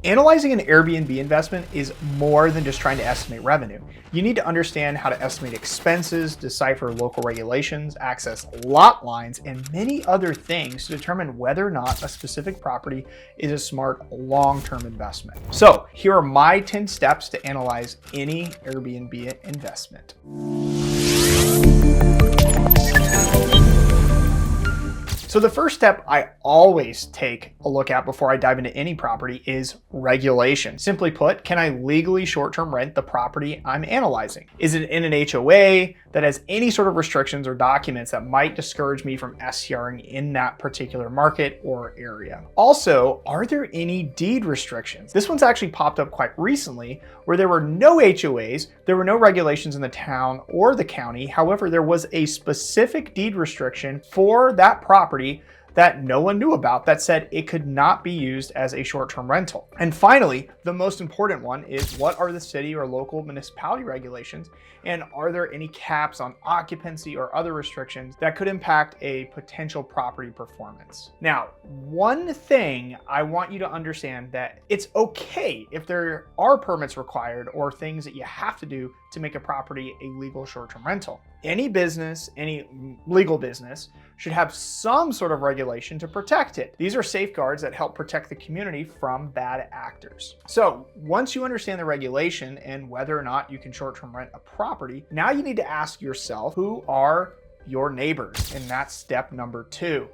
Analyzing an Airbnb investment is more than just trying to estimate revenue. You need to understand how to estimate expenses, decipher local regulations, access lot lines, and many other things to determine whether or not a specific property is a smart long-term investment. So here are my 10 steps to analyze any Airbnb investment. So the first step I always take a look at before I dive into any property is regulation. Simply put, can I legally short-term rent the property I'm analyzing? Is it in an HOA that has any sort of restrictions or documents that might discourage me from STRing in that particular market or area? Also, are there any deed restrictions? This one's actually popped up quite recently where there were no HOAs, there were no regulations in the town or the county. However, there was a specific deed restriction for that property that no one knew about that said it could not be used as a short-term rental. And finally, the most important one is, what are the city or local municipality regulations? And are there any caps on occupancy or other restrictions that could impact a potential property performance? Now, one thing I want you to understand, that it's okay if there are permits required or things that you have to do to make a property a legal short-term rental. Any business, any legal business, should have some sort of regulation to protect it. These are safeguards that help protect the community from bad actors. So once you understand the regulation and whether or not you can short-term rent a property, now you need to ask yourself, who are your neighbors? And that's step number 2.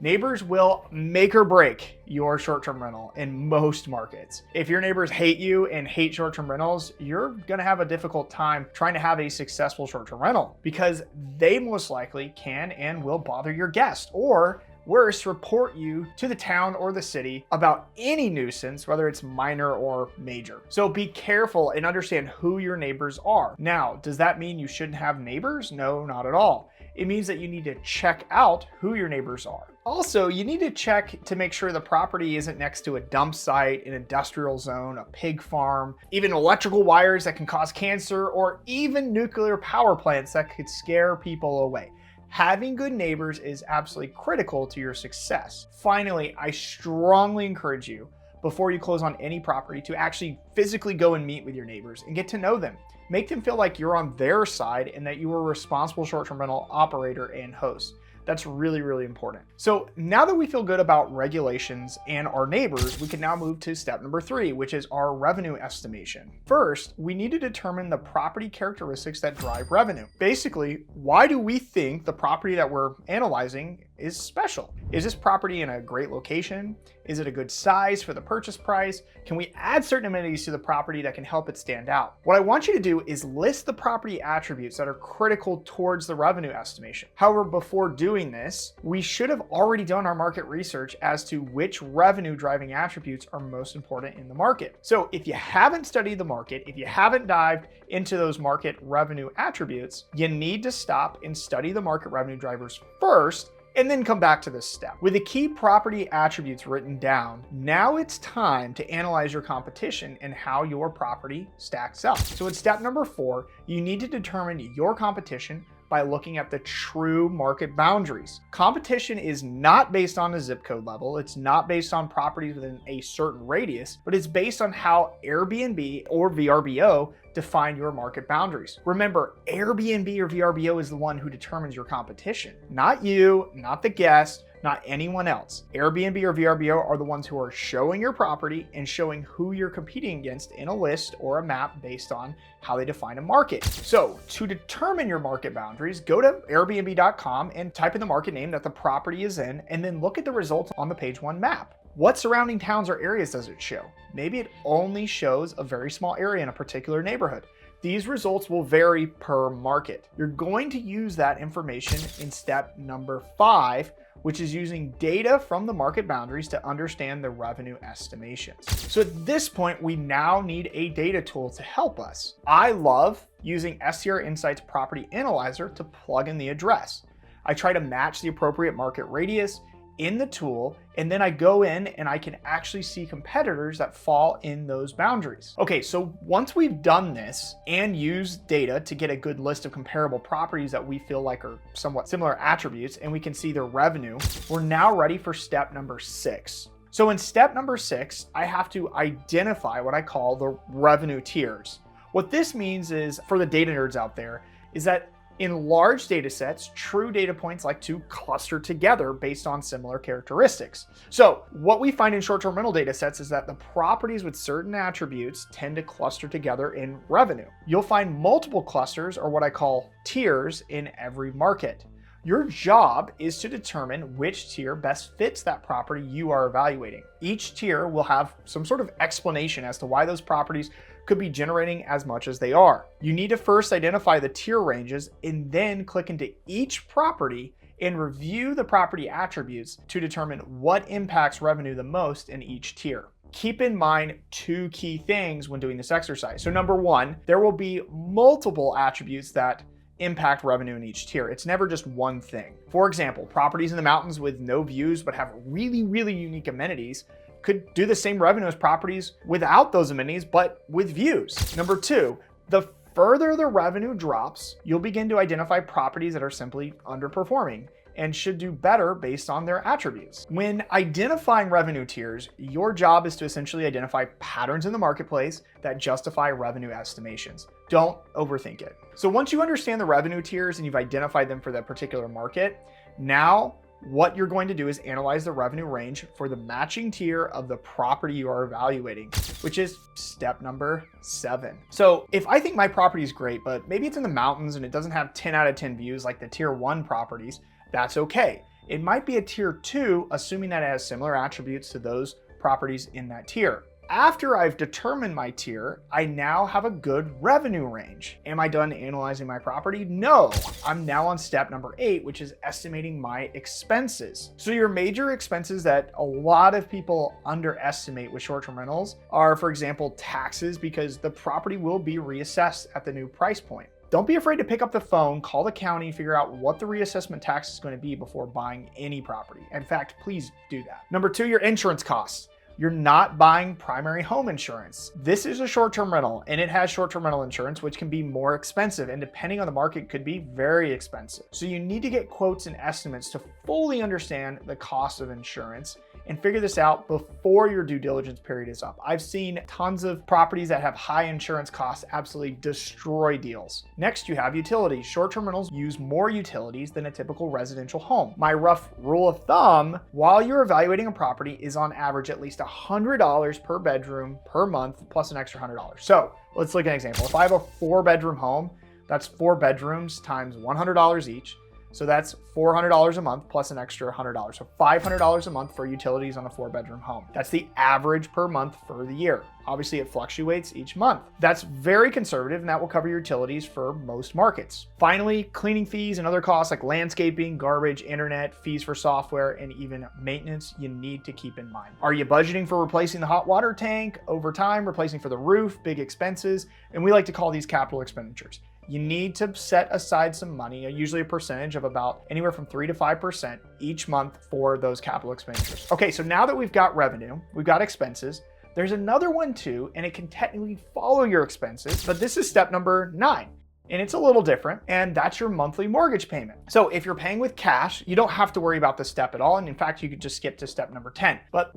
Neighbors will make or break your short-term rental in most markets. If your neighbors hate you and hate short-term rentals, you're gonna have a difficult time trying to have a successful short-term rental, because they most likely can and will bother your guest, or worse, report you to the town or the city about any nuisance, whether it's minor or major. So be careful and understand who your neighbors are. Now, does that mean you shouldn't have neighbors? No, not at all. It means that you need to check out who your neighbors are. Also, you need to check to make sure the property isn't next to a dump site, an industrial zone, a pig farm, even electrical wires that can cause cancer, or even nuclear power plants that could scare people away. Having good neighbors is absolutely critical to your success. Finally, I strongly encourage you, before you close on any property, to actually physically go and meet with your neighbors and get to know them. Make them feel like you're on their side and that you are a responsible short-term rental operator and host. That's really, really important. So now that we feel good about regulations and our neighbors, we can now move to step number 3, which is our revenue estimation. First, we need to determine the property characteristics that drive revenue. Basically, why do we think the property that we're analyzing is special? Is this property in a great location? Is it a good size for the purchase price? Can we add certain amenities to the property that can help it stand out? What I want you to do is list the property attributes that are critical towards the revenue estimation. However, before doing this, we should have already done our market research as to which revenue driving attributes are most important in the market. So if you haven't studied the market, if you haven't dived into those market revenue attributes, you need to stop and study the market revenue drivers first, and then come back to this step. With the key property attributes written down, now it's time to analyze your competition and how your property stacks up. So in step number 4, you need to determine your competition by looking at the true market boundaries. Competition is not based on a zip code level. It's not based on properties within a certain radius, but it's based on how Airbnb or VRBO define your market boundaries. Remember, Airbnb or VRBO is the one who determines your competition, not you, not the guest, not anyone else. Airbnb or VRBO are the ones who are showing your property and showing who you're competing against in a list or a map based on how they define a market. So to determine your market boundaries, go to airbnb.com and type in the market name that the property is in, and then look at the results on the page 1 map. What surrounding towns or areas does it show? Maybe it only shows a very small area in a particular neighborhood. These results will vary per market. You're going to use that information in step number 5, which is using data from the market boundaries to understand the revenue estimations. So at this point, we now need a data tool to help us. I love using STR Insights Property Analyzer to plug in the address. I try to match the appropriate market radius in the tool, and then I go in and I can actually see competitors that fall in those boundaries. Okay, so once we've done this and used data to get a good list of comparable properties that we feel like are somewhat similar attributes, and we can see their revenue, we're now ready for step number 6. So in step number 6, I have to identify what I call the revenue tiers. What this means is, for the data nerds out there, is that in large data sets, true data points like to cluster together based on similar characteristics. So what we find in short-term rental data sets is that the properties with certain attributes tend to cluster together in revenue. You'll find multiple clusters, or what I call tiers, in every market. Your job is to determine which tier best fits that property you are evaluating. Each tier will have some sort of explanation as to why those properties could be generating as much as they are. You need to first identify the tier ranges and then click into each property and review the property attributes to determine what impacts revenue the most in each tier. Keep in mind 2 key things when doing this exercise. So number 1, there will be multiple attributes that impact revenue in each tier. It's never just one thing. For example, properties in the mountains with no views but have really unique amenities could do the same revenue as properties without those amenities but with views. Number 2, the further the revenue drops, you'll begin to identify properties that are simply underperforming and should do better based on their attributes. When identifying revenue tiers, your job is to essentially identify patterns in the marketplace that justify revenue estimations. Don't overthink it. So once you understand the revenue tiers and you've identified them for that particular market, now what you're going to do is analyze the revenue range for the matching tier of the property you are evaluating, which is step number 7. So if I think my property is great, but maybe it's in the mountains and it doesn't have 10 out of 10 views like the tier 1 properties, that's okay. It might be a tier 2, assuming that it has similar attributes to those properties in that tier. After I've determined my tier, I now have a good revenue range. Am I done analyzing my property? No, I'm now on step number 8, which is estimating my expenses. So your major expenses that a lot of people underestimate with short-term rentals are, for example, taxes, because the property will be reassessed at the new price point. Don't be afraid to pick up the phone, call the county, figure out what the reassessment tax is going to be before buying any property. In fact, please do that. Number 2, your insurance costs. You're not buying primary home insurance. This is a short-term rental and it has short-term rental insurance, which can be more expensive and depending on the market could be very expensive. So you need to get quotes and estimates to fully understand the cost of insurance and figure this out before your due diligence period is up. I've seen tons of properties that have high insurance costs absolutely destroy deals. Next, you have utilities. Short-term rentals use more utilities than a typical residential home. My rough rule of thumb, while you're evaluating a property, is on average at least $100 per bedroom per month plus an extra $100. So let's look at an example. If I have a 4-bedroom home, that's 4 bedrooms times $100 each. So that's $400 a month plus an extra $100. So $500 a month for utilities on a 4-bedroom home. That's the average per month for the year. Obviously it fluctuates each month. That's very conservative and that will cover your utilities for most markets. Finally, cleaning fees and other costs like landscaping, garbage, internet, fees for software, and even maintenance you need to keep in mind. Are you budgeting for replacing the hot water tank over time, replacing for the roof, big expenses? And we like to call these capital expenditures. You need to set aside some money, usually a percentage of about anywhere from 3 to 5% each month for those capital expenditures. Okay, so now that we've got revenue, we've got expenses, there's another one too, and it can technically follow your expenses, but this is step number 9. And it's a little different, and that's your monthly mortgage payment. So if you're paying with cash, you don't have to worry about this step at all. And in fact, you could just skip to step number 10. But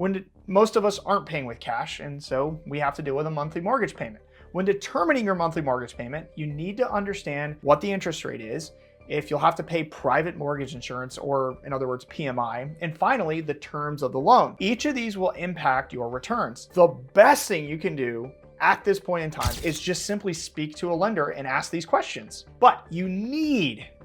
most of us aren't paying with cash, and so we have to deal with a monthly mortgage payment. When determining your monthly mortgage payment, you need to understand what the interest rate is, if you'll have to pay private mortgage insurance, or in other words, PMI, and finally, the terms of the loan. Each of these will impact your returns. The best thing you can do at this point in time is just simply speak to a lender and ask these questions. But you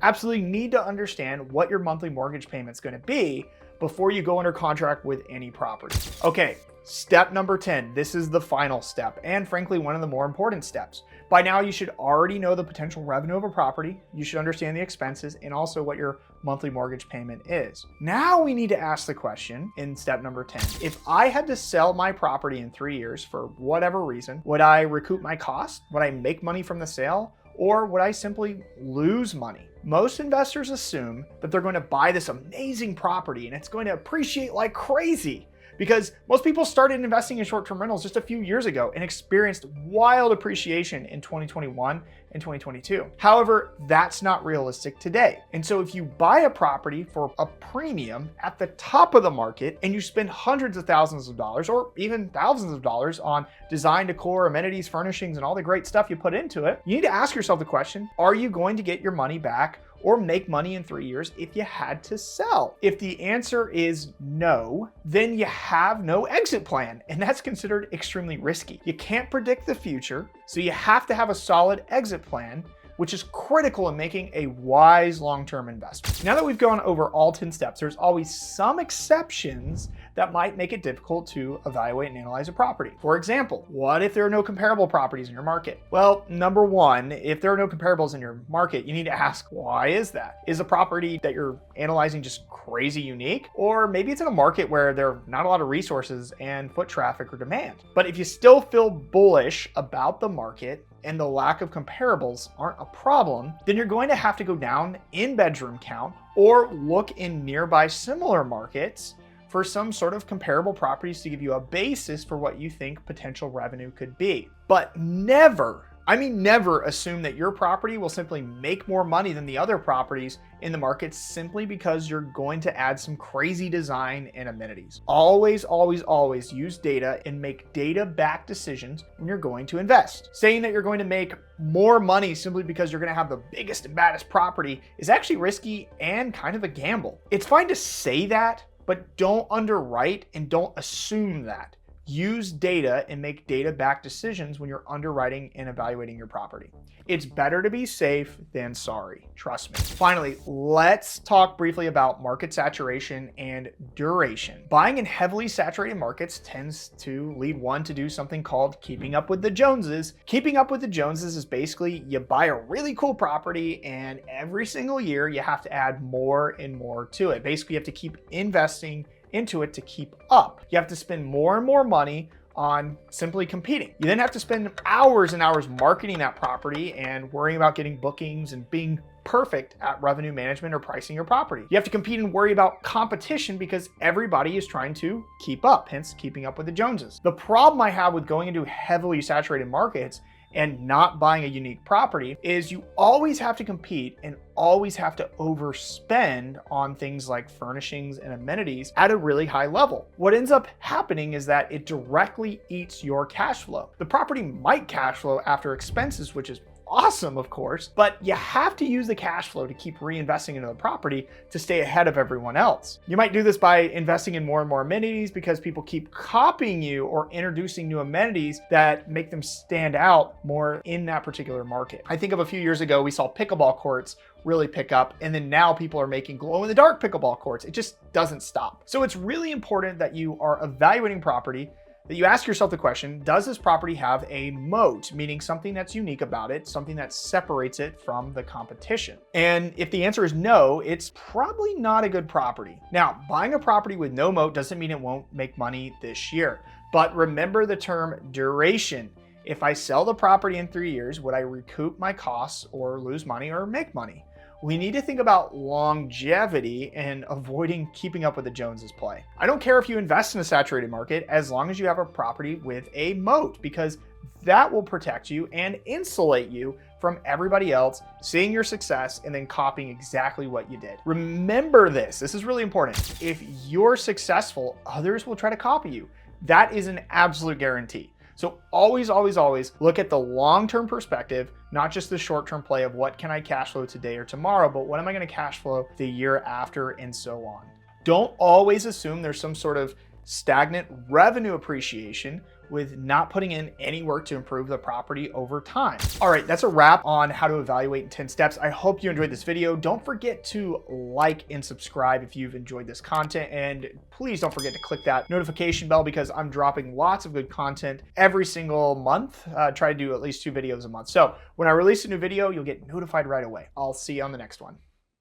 absolutely need to understand what your monthly mortgage payment's gonna be before you go under contract with any property. Okay, step number 10. This is the final step, and frankly, one of the more important steps. By now, you should already know the potential revenue of a property. You should understand the expenses and also what your monthly mortgage payment is. Now we need to ask the question in step number 10. If I had to sell my property in 3 years for whatever reason, would I recoup my cost? Would I make money from the sale? Or would I simply lose money? Most investors assume that they're going to buy this amazing property and it's going to appreciate like crazy. because most people started investing in short-term rentals just a few years ago and experienced wild appreciation in 2021 and 2022. However, that's not realistic today. And so if you buy a property for a premium at the top of the market and you spend hundreds of thousands of dollars or even thousands of dollars on design, decor, amenities, furnishings, and all the great stuff you put into it, you need to ask yourself the question, are you going to get your money back or make money in 3 years if you had to sell? If the answer is no, then you have no exit plan, and that's considered extremely risky. You can't predict the future, so you have to have a solid exit plan, which is critical in making a wise long-term investment. Now that we've gone over all 10 steps, there's always some exceptions that might make it difficult to evaluate and analyze a property. For example, what if there are no comparable properties in your market? Well, number one, if there are no comparables in your market, you need to ask, why is that? Is the property that you're analyzing just crazy unique? Or maybe it's in a market where there are not a lot of resources and foot traffic or demand. But if you still feel bullish about the market, and the lack of comparables aren't a problem, then you're going to have to go down in bedroom count or look in nearby similar markets for some sort of comparable properties to give you a basis for what you think potential revenue could be. But never, I mean never, assume that your property will simply make more money than the other properties in the market simply because you're going to add some crazy design and amenities. Always, always, always use data and make data-backed decisions when you're going to invest. Saying that you're going to make more money simply because you're going to have the biggest and baddest property is actually risky and kind of a gamble. It's fine to say that, but don't underwrite and don't assume that. Use data and make data-backed decisions when you're underwriting and evaluating your property. It's better to be safe than sorry, trust me. Finally, let's talk briefly about market saturation and duration. Buying in heavily saturated markets tends to lead one to do something called keeping up with the Joneses. Keeping up with the Joneses is basically you buy a really cool property and every single year you have to add more and more to it. Basically, you have to keep investing into it to keep up. You have to spend more and more money on simply competing. You then have to spend hours and hours marketing that property and worrying about getting bookings and being perfect at revenue management or pricing your property. You have to compete and worry about competition because everybody is trying to keep up, hence keeping up with the Joneses. The problem I have with going into heavily saturated markets and not buying a unique property is you always have to compete and always have to overspend on things like furnishings and amenities at a really high level. What ends up happening is that it directly eats your cash flow. The property might cash flow after expenses, which is awesome, of course, but you have to use the cash flow to keep reinvesting into the property to stay ahead of everyone else. You might do this by investing in more and more amenities because people keep copying you or introducing new amenities that make them stand out more in that particular market. I think of a few years ago, we saw pickleball courts really pick up, and then now people are making glow-in-the-dark pickleball courts. It just doesn't stop. So it's really important that you are evaluating property, that you ask yourself the question, does this property have a moat, meaning something that's unique about it, something that separates it from the competition? And if the answer is no, it's probably not a good property. Now, buying a property with no moat doesn't mean it won't make money this year, but remember the term duration. If I sell the property in 3 years, would I recoup my costs or lose money or make money? We need to think about longevity and avoiding keeping up with the Joneses play. I don't care if you invest in a saturated market as long as you have a property with a moat, because that will protect you and insulate you from everybody else seeing your success and then copying exactly what you did. Remember this is really important. If you're successful, others will try to copy you. That is an absolute guarantee. So always, always, always look at the long-term perspective, not just the short-term play of what can I cash flow today or tomorrow, but what am I going to cash flow the year after and so on. Don't always assume there's some sort of stagnant revenue appreciation with not putting in any work to improve the property over time. All right, that's a wrap on how to evaluate in 10 steps. I hope you enjoyed this video. Don't forget to like and subscribe if you've enjoyed this content, and please don't forget to click that notification bell because I'm dropping lots of good content every single month. Try to do at least 2 videos a month. So when I release a new video, you'll get notified right away. I'll see you on the next one.